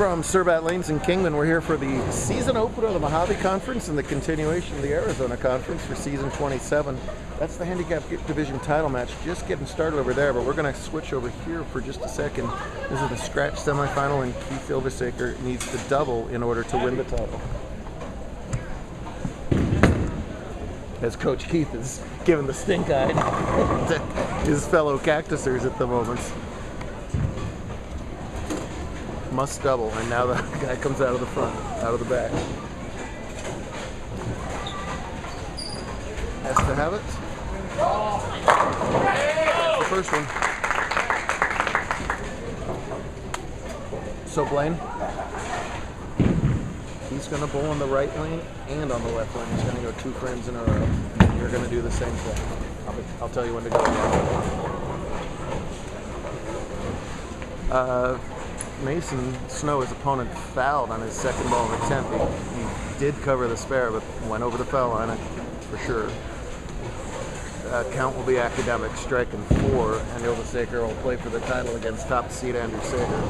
From Cerbat Lanes in Kingman, we're here for the season opener of the Mojave Conference and the continuation of the Arizona Conference for season 27. That's the handicap division title match, just getting started over there, but we're going to switch over here for just a second. This is the scratch semifinal, and Keith Ilversaker needs to double in order to win the title. As Coach Keith is giving the stink eye to his fellow cactusers at the moment. Must double, and now the guy comes out of the front, out of the back. Has to have it. That's the first one. So Blaine, he's going to bowl on the right lane and on the left lane. He's going to go 2 frames in a row. You're going to do the same thing. I'll tell you when to go. Mason Snow, his opponent, fouled on his second ball in the 10th. He did cover the spare, but went over the foul line for sure. Count will be academic, striking 4, and Ilversaker will play for the title against top seed Andrew Sager.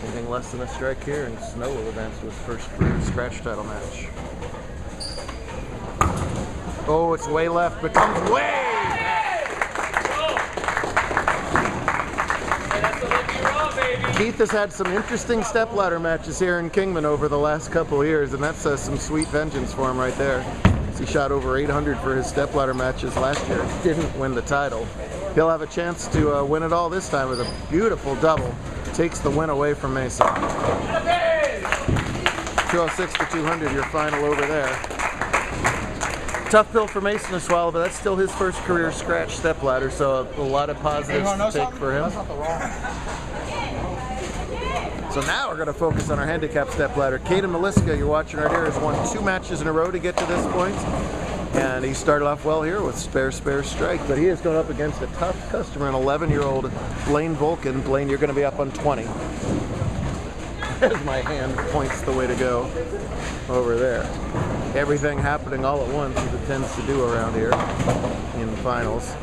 Anything less than a strike here, and Snow will advance to his first career scratch title match. Oh, it's way left, but comes way! Keith has had some interesting stepladder matches here in Kingman over the last couple of years, and that's some sweet vengeance for him right there. He shot over 800 for his stepladder matches last year, didn't win the title. He'll have a chance to win it all this time with a beautiful double. Takes the win away from Mason. 206 to 200, your final over there. Tough pill for Mason to swallow, but that's still his first career scratch stepladder, so a lot of positives to take for him. So now we're going to focus on our handicap stepladder. Caden Maliska, you're watching right here, has won 2 matches in a row to get to this point. And he started off well here with spare strike, but he is going up against a tough customer, an 11-year-old Blaine Vulcan. Blaine, you're going to be up on 20. As my hand points the way to go over there. Everything happening all at once, as it tends to do around here in the finals.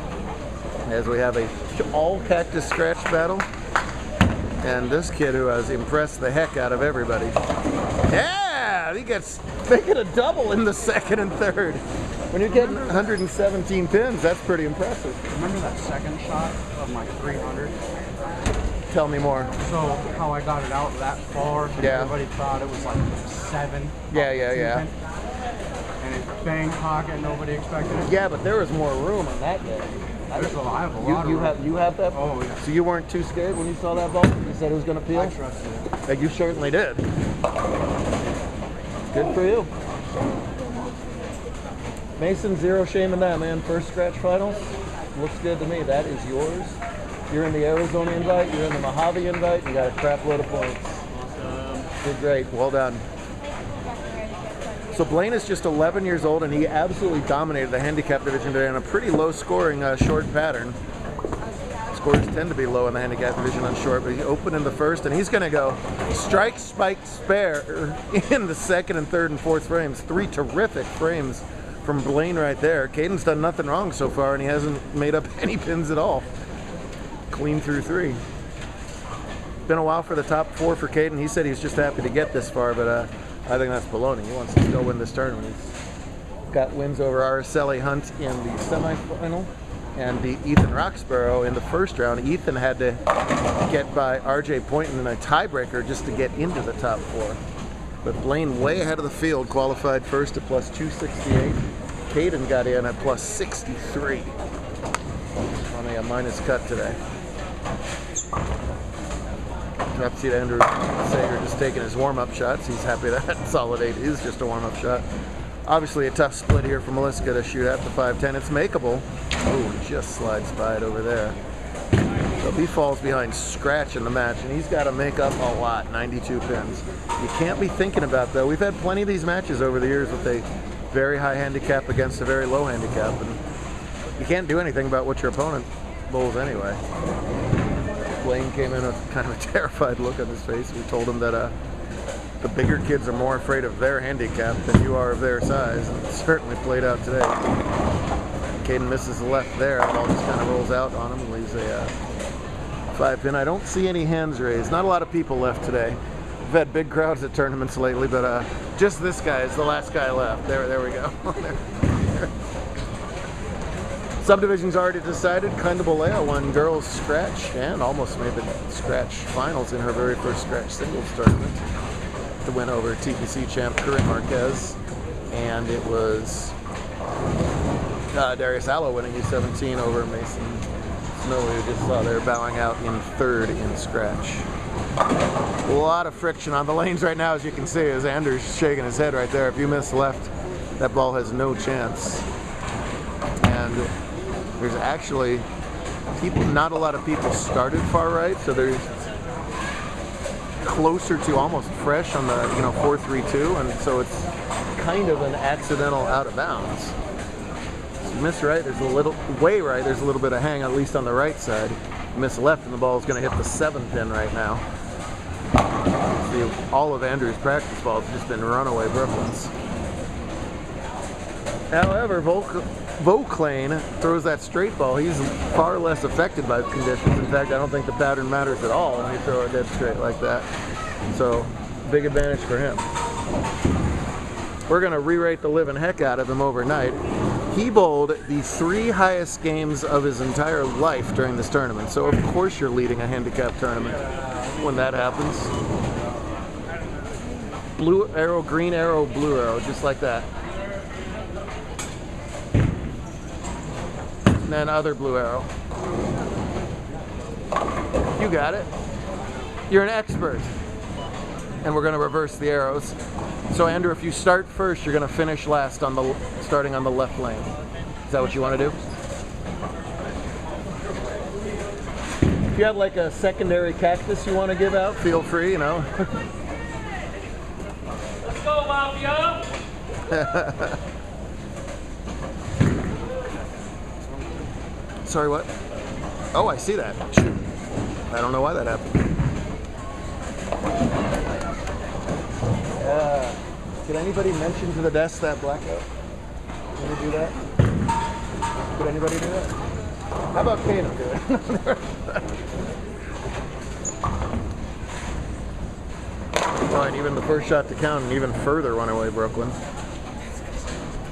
As we have a all-cactus scratch battle. And this kid who has impressed the heck out of everybody. Yeah, he gets making a double in the second and third. When you're getting 117 pins, that's pretty impressive. Remember that second shot of my 300? Tell me more. So how I got it out that far, yeah. Everybody thought it was like 7. Yeah. And it banged pocket, nobody expected it. Yeah, but there was more room on that day. I have a lot of room. You have that? Oh, yeah. So you weren't too scared when you saw that ball? You said it was going to peel? I trusted it. You certainly did. Good for you. Mason, zero shame in that, man. First scratch finals. Looks good to me. That is yours. You're in the Arizona invite. You're in the Mojave invite. You got a crap load of points. Awesome. Did great. Well done. So Blaine is just 11 years old, and he absolutely dominated the handicap division today in a pretty low-scoring short pattern. Scores tend to be low in the handicap division on short, but he opened in the first, and he's going to go strike, spike, spare in the second and third and fourth frames. 3 terrific frames from Blaine right there. Caden's done nothing wrong so far, and he hasn't made up any pins at all. Clean through 3. Been a while for the top 4 for Caden. He said he's just happy to get this far, but I think that's baloney. He wants to still win this tournament. He's got wins over Araceli Hunt in the semifinal and the Ethan Roxborough in the first round. Ethan had to get by RJ Poynton in a tiebreaker just to get into the top 4. But Blaine way ahead of the field, qualified first at plus 268. Caden got in at plus 63 on a minus cut today. Top seed Andrew Sager just taking his warm-up shots. He's happy that solid 8 is just a warm-up shot. Obviously a tough split here for Maliska to shoot at the 510. It's makeable. Oh, just slides by it over there. So he falls behind scratch in the match, and he's got to make up a lot, 92 pins. You can't be thinking about, though, we've had plenty of these matches over the years with a very high handicap against a very low handicap, and you can't do anything about what your opponent bowls anyway. Blaine came in with kind of a terrified look on his face. We told him that the bigger kids are more afraid of their handicap than you are of their size, and it certainly played out today. Caden misses the left there. The ball just kind of rolls out on him and leaves a 5-pin. I don't see any hands raised. Not a lot of people left today. We've had big crowds at tournaments lately, but just this guy is the last guy left. There we go. Subdivision's already decided. Kandabalea won girls scratch and almost made the scratch finals in her very first scratch singles tournament to win over TPC champ Corinne Marquez. And it was Darius Allo winning U17 over Mason Snow, who just saw there bowing out in third in scratch. A lot of friction on the lanes right now, as you can see, as Anders shaking his head right there. If you miss left, that ball has no chance. And there's actually not a lot of people started far right, so there's closer to almost fresh on the 4-3-2, and so it's kind of an accidental out of bounds. So you miss right, there's a little way right, there's a little bit of hang, at least on the right side. You miss left, and the ball is going to hit the 7-pin right now. See, all of Andrew's practice balls have just been runaway Brooklyns. However, Vauclain throws that straight ball. He's far less affected by conditions. In fact, I don't think the pattern matters at all when you throw it dead straight like that. So, big advantage for him. We're going to re-rate the living heck out of him overnight. He bowled the 3 highest games of his entire life during this tournament. So, of course, you're leading a handicap tournament when that happens. Blue arrow, green arrow, blue arrow, just like that. And then other blue arrow. You got it. You're an expert. And we're going to reverse the arrows. So Andrew, if you start first, you're going to finish last on the starting on the left lane. Is that what you want to do? If you have like a secondary cactus you want to give out, feel free, you know. Let's go, Mafia! Sorry, what? Oh, I see that. Shoot. I don't know why that happened. Did anybody mention to the desk that blackout? Can we do that? Could anybody do that? How about Kano do it? Oh, and even the first shot to count, and even further runaway Brooklyn.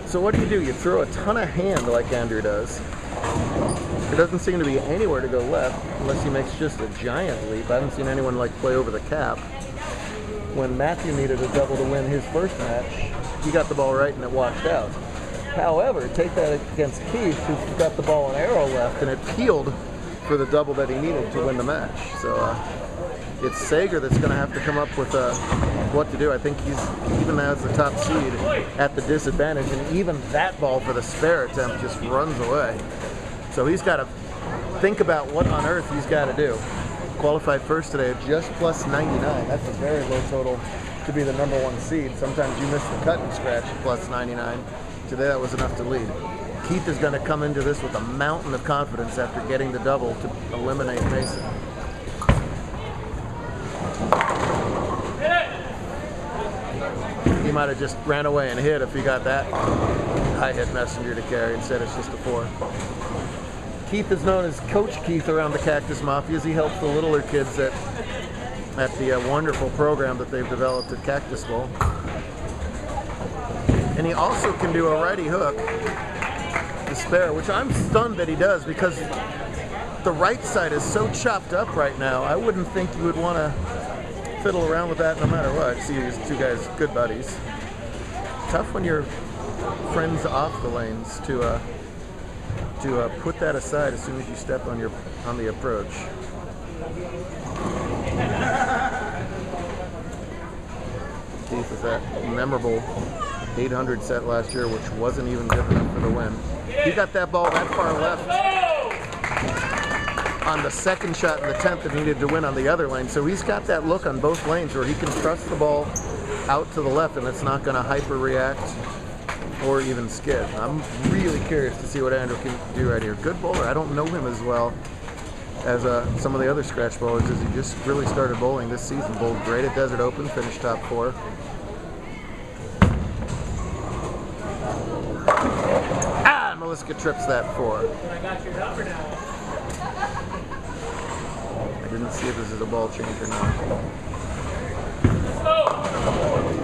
So what do? You throw a ton of hand like Andrew does. There doesn't seem to be anywhere to go left unless he makes just a giant leap. I haven't seen anyone like play over the cap. When Matthew needed a double to win his first match, he got the ball right and it washed out. However, take that against Keith, who got the ball an arrow left and it peeled for the double that he needed to win the match. So it's Sager that's going to have to come up with what to do. I think he's even as the top seed at the disadvantage, and even that ball for the spare attempt just runs away. So he's got to think about what on earth he's got to do. Qualified first today at just plus 99. That's a very low total to be the #1 seed. Sometimes you miss the cut and scratch at plus 99. Today that was enough to lead. Keith is going to come into this with a mountain of confidence after getting the double to eliminate Mason. He might have just ran away and hit if he got that high hit messenger to carry. Instead it's just a 4. Keith is known as Coach Keith around the Cactus Mafias. He helps the littler kids at the wonderful program that they've developed at Cactus Bowl. And he also can do a righty hook, the spare, which I'm stunned that he does because the right side is so chopped up right now. I wouldn't think you would want to fiddle around with that no matter what. See, these two guys, good buddies. Tough when you're friends off the lanes to put that aside as soon as you step on the approach. Keith with that memorable 800 set last year, which wasn't even good enough for the win. He got that ball that far left on the second shot in the 10th that needed to win on the other lane. So he's got that look on both lanes where he can trust the ball out to the left and it's not going to hyper react or even skid. I'm really curious to see what Andrew can do right here. Good bowler. I don't know him as well as some of the other scratch bowlers, as he just really started bowling this season. Bowled great at Desert Open, finished top 4. Meliska trips that 4. I got your number now. didn't see if this is a ball change or not.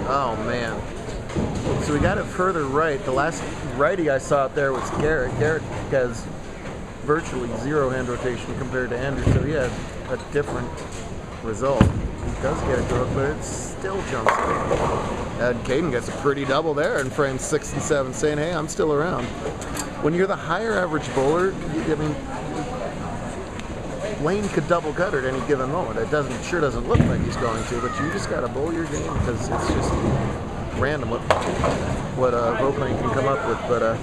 Oh man. So we got it further right. The last righty I saw out there was Garrett. Garrett has virtually zero hand rotation compared to Andrew, so he had a different result. He does get it to it, but it still jumps in. And Caden gets a pretty double there in frames 6 and 7, saying, hey, I'm still around. When you're the higher average bowler, I mean, Blaine could double gutter at any given moment. It sure doesn't look like he's going to, but you just got to bowl your game because it's just random what Vauclain can come up with. But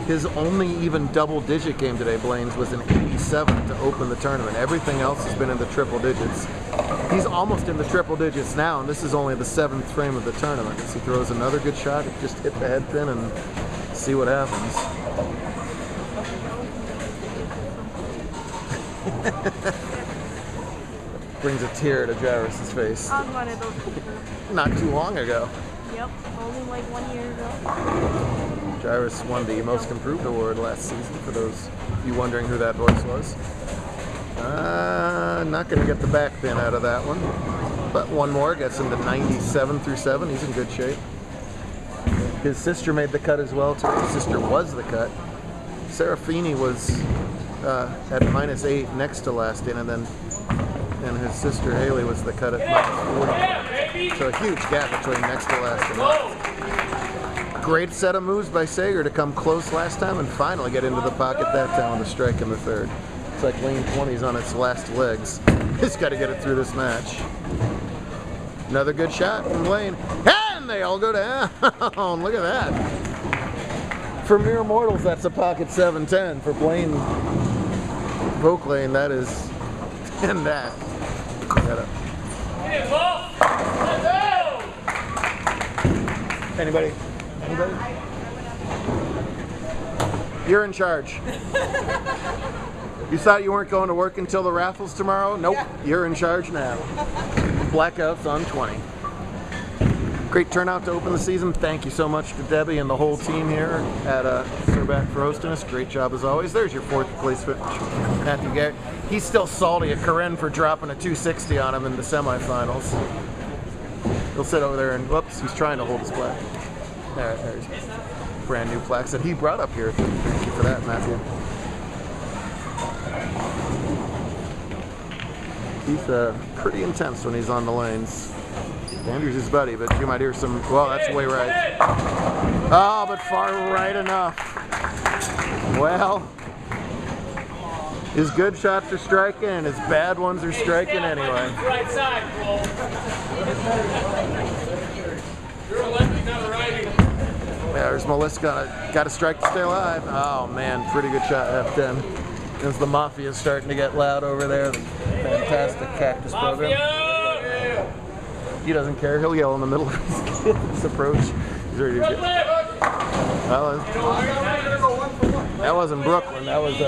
his only even double-digit game today, Blaine's, was an 87 to open the tournament. Everything else has been in the triple digits. He's almost in the triple digits now, and this is only the 7th frame of the tournament. As he throws another good shot, it just hit the head pin and see what happens. Brings a tear to Jairus' face. I was one of those people. Not too long ago. Yep, only like 1 year ago. Jairus won the Most Improved Award last season, for those of you wondering who that voice was. Not going to get the back pin out of that one. But one more, gets into 97 through 7. He's in good shape. His sister made the cut as well today. His sister was the cut. Serafini was at -8 next to last in, and his sister Haley was the cut at -40. So a huge gap between next to last and last. Great set of moves by Sager to come close last time and finally get into the pocket that time with a strike in the 3rd. It's like lane 20's on its last legs. He's got to get it through this match. Another good shot from Blaine. And they all go down. Look at that. For mere mortals, that's a pocket 7-10. For Blaine Vauclain, that is 10 that. Anybody? Anybody? You're in charge. You thought you weren't going to work until the raffles tomorrow? Nope. Yeah. You're in charge now. Blackouts on 20. Great turnout to open the season. Thank you so much to Debbie and the whole team here at Cerbat for hosting us. Great job as always. There's your 4th place finish, Matthew Garrett. He's still salty at Corinne for dropping a 260 on him in the semifinals. He'll sit over there and, whoops, he's trying to hold his plaque. There's brand new plaques that he brought up here. Thank you for that, Matthew. He's pretty intense when he's on the lanes. Andrew's his buddy, but you might hear some, well, that's way right. Oh, but far right enough. Well, his good shots are striking and his bad ones are striking anyway. Right side, Cole. You're a lefty, not a righty. Yeah, there's Melissa got to strike to stay alive. Oh man, pretty good shot F10. As the Mafia is starting to get loud over there. The fantastic Cactus program. He doesn't care. He'll yell in the middle of his approach. He's ready to get. Well, that wasn't Brooklyn. That was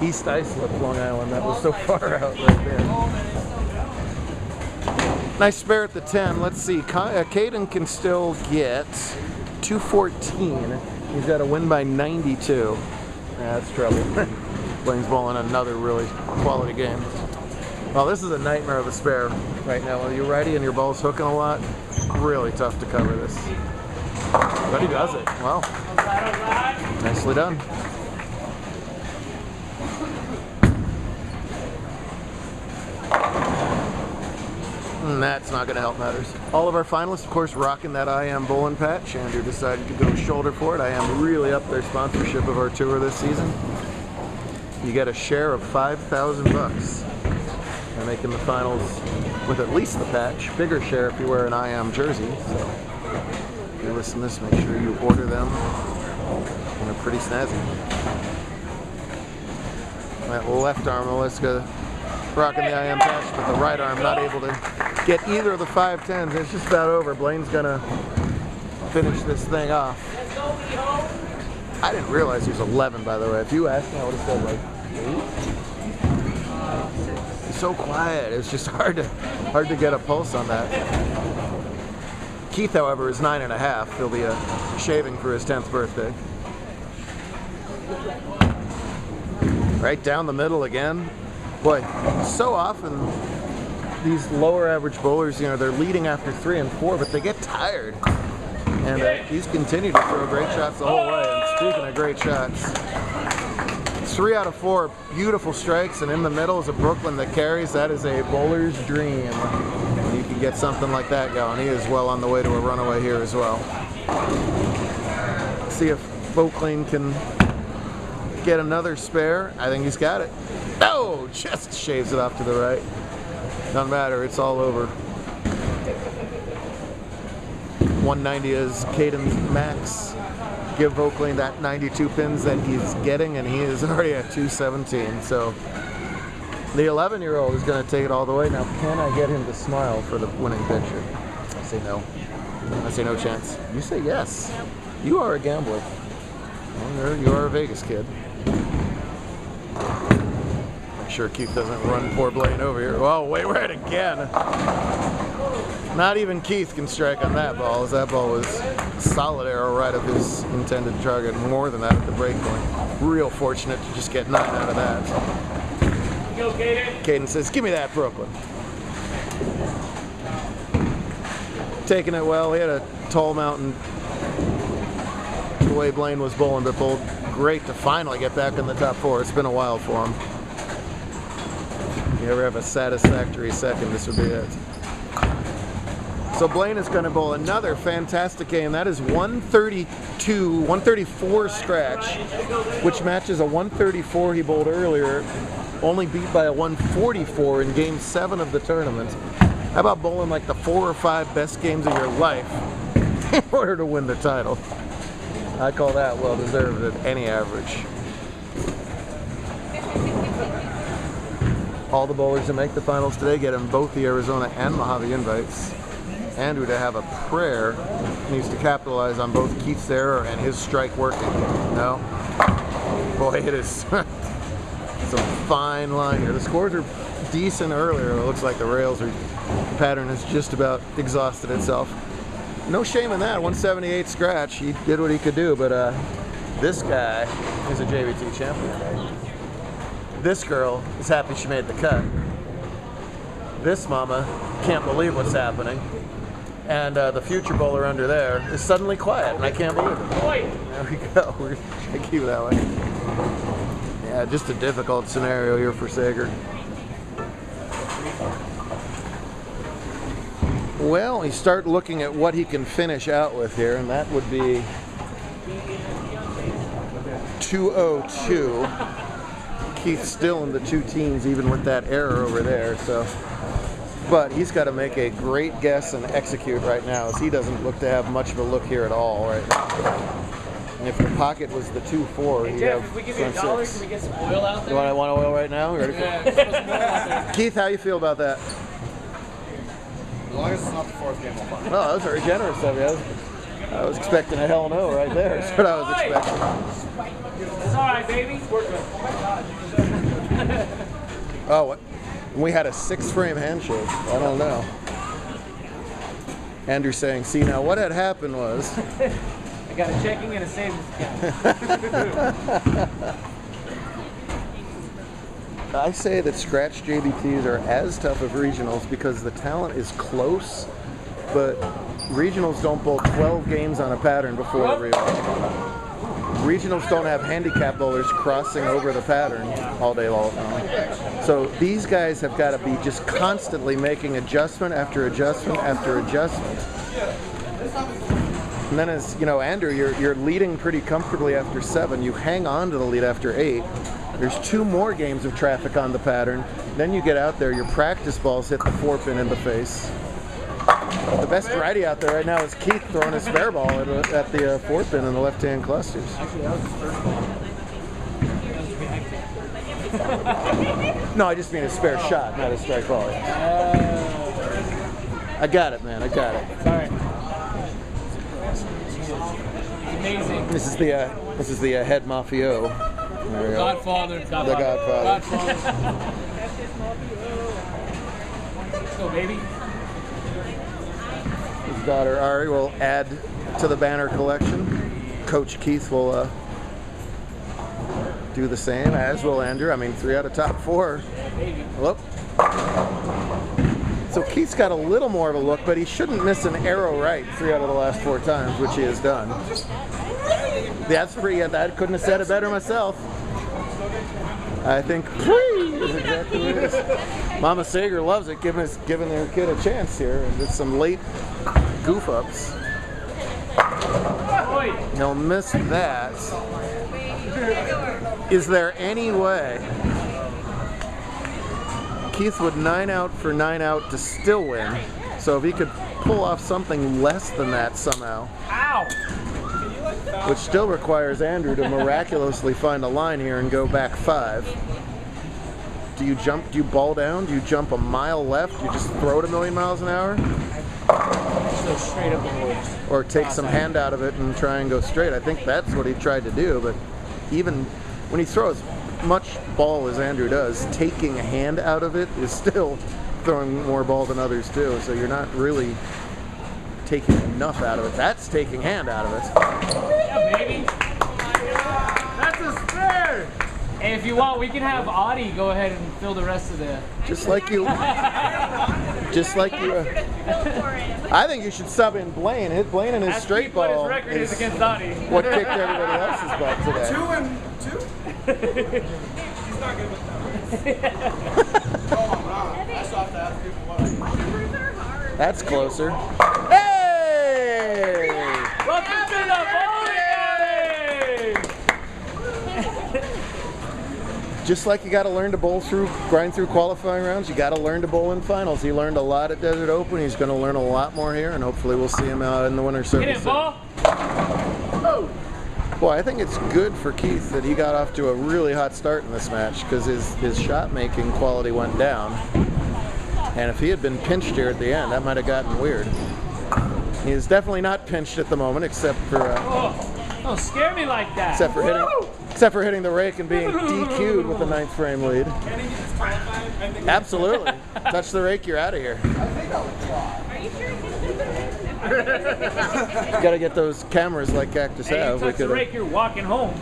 East Islip, Long Island. That was so far out right there. Nice spare at the 10. Let's see. Caden can still get 214. He's got to win by 92. That's trouble. Blaine's bowling another really quality game. Well, this is a nightmare of a spare right now. When you're righty and your ball's hooking a lot, really tough to cover this. But he does it. Well, nicely done. And that's not going to help matters. All of our finalists, of course, rocking that I Am bowling patch. Andrew decided to go shoulder for it. I Am really up their sponsorship of our tour this season. You get a share of $5,000. They're making the finals with at least the patch. Bigger share if you wear an I Am jersey. So if you listen to this, make sure you order them. And they're pretty snazzy. That left arm, Melissa rocking the I Am patch, but the right arm not able to get either of the 5-10s. It's just about over. Blaine's gonna finish this thing off. I didn't realize he was 11, by the way. If you asked me, I would have said like 8. He's so quiet. It's just hard to get a pulse on that. Keith, however, is 9.5. He'll be shaving for his 10th birthday. Right down the middle again. Boy, so often these lower average bowlers, you know, they're leading after 3 and 4, but they get tired. And he's continued to throw great shots the whole way. And speaking of great shots, 3 out of 4 beautiful strikes, and in the middle is a Brooklyn that carries. That is a bowler's dream. You can get something like that going. He is well on the way to a runaway here as well. See if Oakland can get another spare. I think he's got it. Oh, just shaves it off to the right. Doesn't matter, it's all over. 190 is Caden's max. Give Oakley that 92 pins that he's getting, and he is already at 217. So the 11-year-old is going to take it all the way. Now, can I get him to smile for the winning picture? I say no. I say no chance. You say yes. You are a gambler. Well, you are a Vegas kid. Make sure Keith doesn't run poor Blaine over here. Oh, wait, we're at again. Not even Keith can strike on that ball, as that ball was a solid arrow right of his intended target. More than that at the break point. Real fortunate to just get 9 out of that. Go, Caden. Caden says, give me that, Brooklyn. Taking it well. He had a tall mountain the way Blaine was bowling, but bowled great to finally get back in the top 4. It's been a while for him. If you ever have a satisfactory second, this would be it. So Blaine is going to bowl another fantastic game. That is 134 scratch, which matches a 134 he bowled earlier, only beat by a 144 in game 7 of the tournament. How about bowling like the 4 or 5 best games of your life in order to win the title? I call that well deserved at any average. All the bowlers that make the finals today get in both the Arizona and Mojave invites. Andrew, to have a prayer, needs to capitalize on both Keith's error and his strike working. No? Boy, it is some fine line here. The scores are decent earlier. It looks like the rails pattern has just about exhausted itself. No shame in that. 178 scratch. He did what he could do, but this guy is a JBT champion. This girl is happy she made the cut. This mama can't believe what's happening. And the future bowler under there is suddenly quiet, and I can't believe it. There we go. We're going to keep it that way. Yeah, just a difficult scenario here for Sager. Well, you start looking at what he can finish out with here, and that would be 202. Keith's still in the 2 teens, even with that error over there. So, but he's got to make a great guess and execute right now, as he doesn't look to have much of a look here at all right now. And if the pocket was the 2-4, Hey, he'd Jeff, have if we give you $1, front 6. can we get some oil out there? You want oil right now? You ready for Yeah, let's put some oil out there. Keith, how you feel about that? As long as it's not the 4th game, I'm fine. No, that was very generous of you. I was expecting a hell no right there. That's what I was expecting. It's all right, baby. Oh, what? We had a 6-frame handshake. I don't know. Andrew saying, see, now what had happened was... I got a checking and a savings account. I say that scratch JBTs are as tough of regionals because the talent is close, but regionals don't bowl 12 games on a pattern before a rematch. Regionals don't have handicap bowlers crossing over the pattern all day long. So these guys have got to be just constantly making adjustment after adjustment after adjustment. And then, as you know, Andrew, you're leading pretty comfortably after 7. You hang on to the lead after 8. There's 2 more games of traffic on the pattern. Then you get out there, your practice balls hit the 4-pin in the face. The best righty out there right now is Keith throwing a spare ball at the 4-pin in the left-hand clusters. Actually, that was his first ball. No, I just mean a spare shot, not a strike ball. I got it, man. I got it. It's all right. Amazing. This is the head mafio. There we go. Godfather. The Godfather. Let's go, baby. His daughter Ari will add to the banner collection. Coach Keith will do the same, as will Andrew. I mean, 3 out of top 4. Baby. Whoop. So Keith's got a little more of a look, but he shouldn't miss an arrow right 3 out of the last 4 times, which he has done. That's pretty. I couldn't have said it better myself. I think is exactly what it is. Mama Sager loves it, giving their kid a chance here. And it's some late goof ups. He'll miss that. Is there any way Keith would 9 out for 9 out to still win? So if he could pull off something less than that somehow. Ow! Which still requires Andrew to miraculously find a line here and go back 5. Do you jump? Do you ball down? Do you jump a mile left? Do you just throw it a million miles an hour? Just go straight up the woods. Or take some hand out of it and try and go straight? I think that's what he tried to do, but even when he throws much ball as Andrew does, taking a hand out of it is still throwing more ball than others do, so you're not really taking enough out of it. That's taking hand out of it. Yeah, baby. That's a spare! Hey, if you want, we can have Audie go ahead and fill the rest of the... Just like you. Just like you. I think you should sub in Blaine. Blaine and his Ask straight Keith what ball his record is against Audie. what kicked everybody else's butt today. 2 and 2? He's not good with that. Oh, wow. I still have to ask people what. That's closer. Hey! Welcome to the bowling alley! Just like you got to learn to grind through qualifying rounds, you got to learn to bowl in finals. He learned a lot at Desert Open. He's going to learn a lot more here, and hopefully we'll see him out in the winter circle. Get it, soon. ball! Boy, I think it's good for Keith that he got off to a really hot start in this match because his shot making quality went down. And if he had been pinched here at the end, that might have gotten weird. He is definitely not pinched at the moment, except for Don't scare me like that. except for hitting the rake and being DQ'd with the 9th frame lead. Can he just qualify? Absolutely. Touch the rake, you're out of here. I think I would try. Are you sure you You got to get those cameras like Cactus Hey, you have. touch the rake, you're walking home.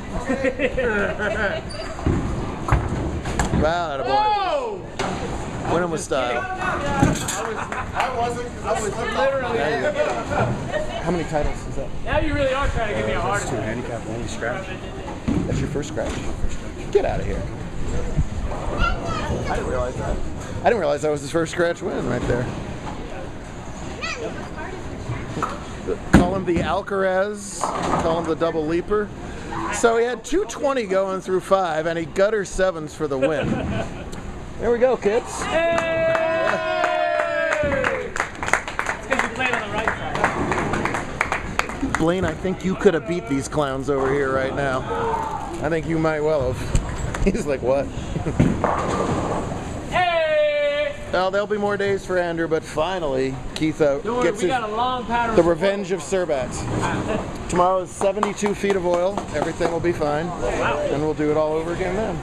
Wow, attaboy. Winning with style. I was Literally. How many titles is that? Now you really are trying to give me a heart attack. handicap only scratch. That's your first scratch. Get out of here. I didn't realize that. I didn't realize that was his first scratch win right there. Call him the Alcaraz, call him the double leaper. So he had 220 going through 5, and he gutter 7s for the win. There we go, kids. Hey! It's because you played on the right side. Blaine, I think you could have beat these clowns over here right now. I think you might well have. He's like, what? Hey! Well, there'll be more days for Andrew, but finally, Keith Don't worry, gets we got a long pattern. the revenge of Cerbat. Tomorrow is 72 feet of oil. Everything will be fine. Wow. And we'll do it all over again then.